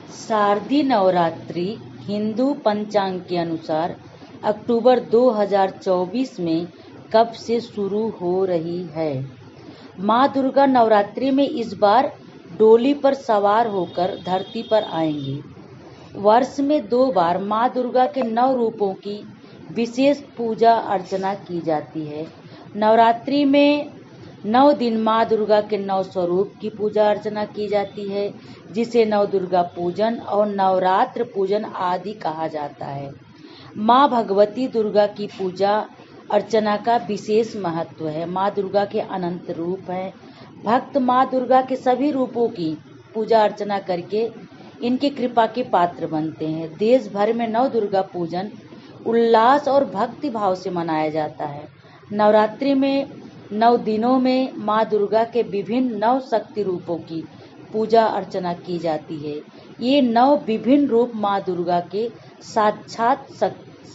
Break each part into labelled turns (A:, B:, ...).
A: शारदीय नवरात्रि हिंदू पंचांग के अनुसार अक्टूबर 2024 में कब से शुरू हो रही है। माँ दुर्गा नवरात्रि में इस बार डोली पर सवार होकर धरती पर आएंगी। वर्ष में 2 बार माँ दुर्गा के 9 रूपों की विशेष पूजा अर्चना की जाती है। नवरात्रि में 9 दिन माँ दुर्गा के 9 स्वरूप की पूजा अर्चना की जाती है, जिसे नव दुर्गा पूजन और नवरात्र पूजन आदि कहा जाता है। माँ भगवती दुर्गा की पूजा अर्चना का विशेष महत्व है। माँ दुर्गा के अनंत रूप हैं। भक्त माँ दुर्गा के सभी रूपों की पूजा अर्चना करके इनकी कृपा के पात्र बनते हैं। देश भर में नव दुर्गा पूजन उल्लास और भक्ति भाव से मनाया जाता है। नवरात्रि में 9 दिनों में माँ दुर्गा के विभिन्न 9 शक्ति रूपों की पूजा अर्चना की जाती है। ये 9 विभिन्न रूप माँ दुर्गा के साक्षात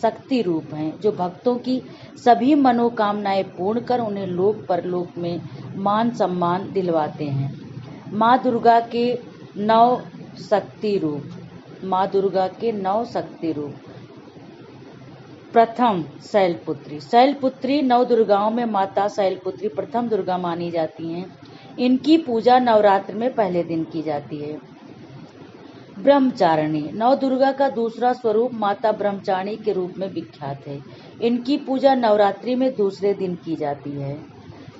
A: शक्ति रूप हैं, जो भक्तों की सभी मनोकामनाएं पूर्ण कर उन्हें लोक परलोक में मान सम्मान दिलवाते हैं। माँ दुर्गा के 9 शक्ति रूप। माँ दुर्गा के 9 शक्ति रूप। प्रथम शैलपुत्री। शैलपुत्री 9 दुर्गाओं में माता शैलपुत्री प्रथम दुर्गा मानी जाती हैं। इनकी पूजा नवरात्र में पहले दिन की जाती है। ब्रह्मचारिणी 9 दुर्गा का दूसरा स्वरूप माता ब्रह्मचारिणी के रूप में विख्यात है। इनकी पूजा नवरात्रि में दूसरे दिन की जाती है।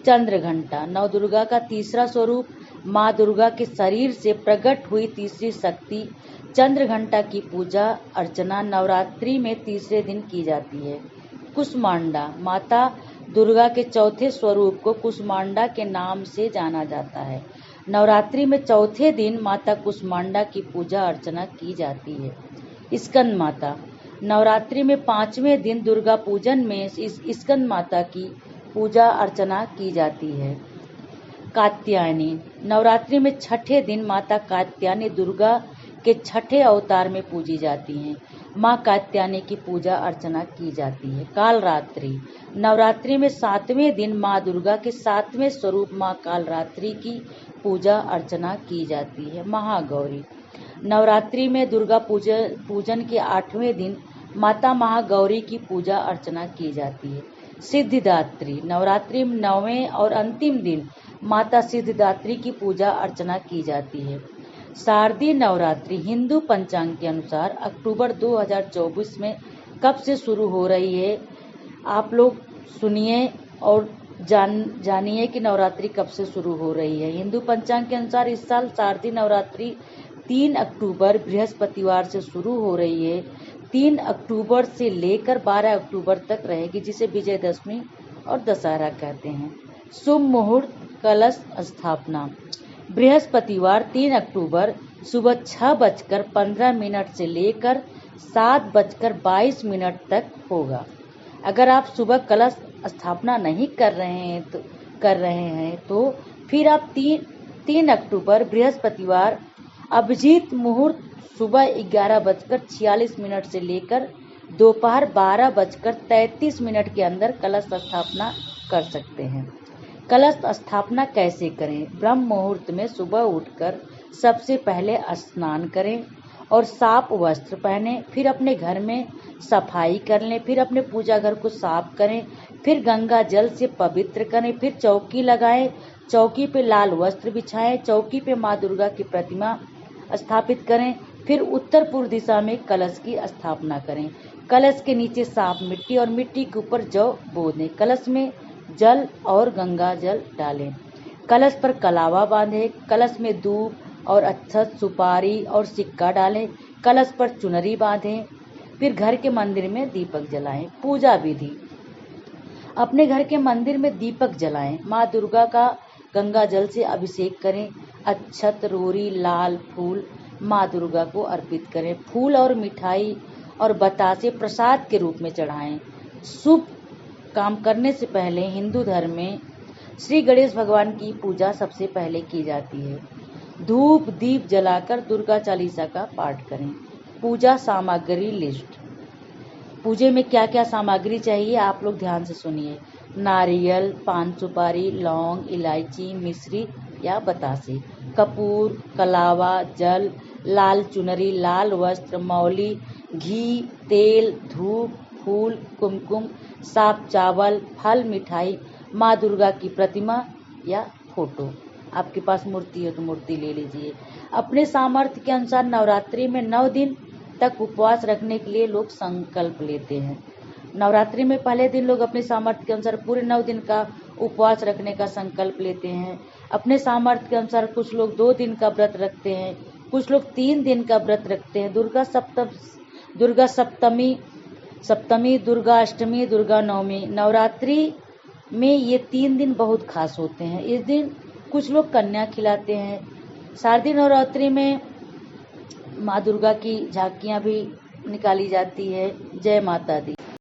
A: चंद्रघंटा 9 दुर्गा का तीसरा स्वरूप माँ दुर्गा के शरीर से प्रकट हुई तीसरी शक्ति चंद्रघंटा की पूजा अर्चना नवरात्रि में तीसरे दिन की जाती है। कुष्मांडा माता दुर्गा के चौथे स्वरूप को कुष्मांडा के नाम से जाना जाता है। नवरात्रि में चौथे दिन माता कुष्मांडा की पूजा अर्चना की जाती है। स्कंद माता नवरात्रि में 5वें दिन दुर्गा पूजन में इस स्कंद माता की पूजा अर्चना की जाती है। कात्यायनी नवरात्रि में 6ठे दिन माता कात्यायनी दुर्गा के 6ठे अवतार में पूजी जाती हैं। माँ कात्यायनी की पूजा अर्चना की जाती है। कालरात्रि नवरात्रि में 7वें दिन माँ दुर्गा के 7वें स्वरूप माँ कालरात्रि की पूजा अर्चना की जाती है। महागौरी नवरात्रि में दुर्गा पूजन के 8वें दिन माता महागौरी की पूजा अर्चना की जाती है। सिद्धिदात्री नवरात्रि में 9वें और अंतिम दिन माता सिद्धिदात्री की पूजा अर्चना की जाती है। शारदीय नवरात्रि हिंदू पंचांग के अनुसार अक्टूबर 2024 में कब से शुरू हो रही है। आप लोग सुनिए और जानिए कि नवरात्रि कब से शुरू हो रही है। हिंदू पंचांग के अनुसार इस साल शारदीय नवरात्रि 3 अक्टूबर बृहस्पतिवार से शुरू हो रही है। 3 अक्टूबर से लेकर 12 अक्टूबर तक रहेगी, जिसे विजयदशमी और दशहरा कहते हैं। शुभ मुहूर्त कलश स्थापना बृहस्पतिवार 3 अक्टूबर सुबह 6:15 से लेकर 7:22 तक होगा। अगर आप सुबह कलश स्थापना नहीं कर रहे हैं तो फिर आप 3 अक्टूबर बृहस्पतिवार अभिजीत मुहूर्त सुबह 11:46 से लेकर दोपहर 12:33 के अंदर कलश स्थापना कर सकते हैं। कलश स्थापना कैसे करें। ब्रह्म मुहूर्त में सुबह उठकर सबसे पहले स्नान करें और साफ वस्त्र पहने। फिर अपने घर में सफाई कर लें। फिर अपने पूजा घर को साफ करें। फिर गंगा जल से पवित्र करें। फिर चौकी लगाएं। चौकी पे लाल वस्त्र बिछाएं। चौकी पे माँ दुर्गा की प्रतिमा स्थापित करें। फिर उत्तर पूर्व दिशा में कलश की स्थापना करें। कलश के नीचे साफ मिट्टी और मिट्टी के ऊपर जौ बो दें। कलश में जल और गंगा जल डालें। कलश पर कलावा बांधें। कलश में दूब और अक्षत सुपारी और सिक्का डालें। कलश पर चुनरी बांधें। फिर घर के मंदिर में दीपक जलाएं। पूजा विधि अपने घर के मंदिर में दीपक जलाएं। माँ दुर्गा का गंगा जल से अभिषेक करें। अक्षत रोरी लाल फूल माँ दुर्गा को अर्पित करें। फूल और मिठाई और बतासे प्रसाद के रूप में चढ़ाएं। शुभ काम करने से पहले हिंदू धर्म में श्री गणेश भगवान की पूजा सबसे पहले की जाती है। धूप दीप जलाकर दुर्गा चालीसा का पाठ करें। पूजा सामग्री लिस्ट। पूजे में क्या क्या सामग्री चाहिए आप लोग ध्यान से सुनिए। नारियल, पान सुपारी, लौंग, इलायची, मिश्री या बतासे, कपूर, कलावा, जल, लाल चुनरी, लाल वस्त्र, मौली, घी, तेल, धूप, फूल, कुमकुम, साफ चावल, फल, मिठाई, माँ दुर्गा की प्रतिमा या फोटो। आपके पास मूर्ति है तो मूर्ति ले लीजिए। अपने सामर्थ्य के अनुसार नवरात्रि में 9 दिन तक उपवास रखने के लिए लोग संकल्प लेते हैं। नवरात्रि में पहले दिन लोग अपने सामर्थ्य के अनुसार पूरे 9 दिन का उपवास रखने का संकल्प लेते हैं। अपने सामर्थ्य के अनुसार कुछ लोग 2 दिन का व्रत रखते हैं, कुछ लोग 3 दिन का व्रत रखते हैं। दुर्गा सप्तमी, दुर्गा अष्टमी, दुर्गा नवमी, नवरात्रि में ये 3 दिन बहुत खास होते हैं। इस दिन कुछ लोग कन्या खिलाते हैं। शारदीय नवरात्रि में माँ दुर्गा की झांकियां भी निकाली जाती है। जय माता दी।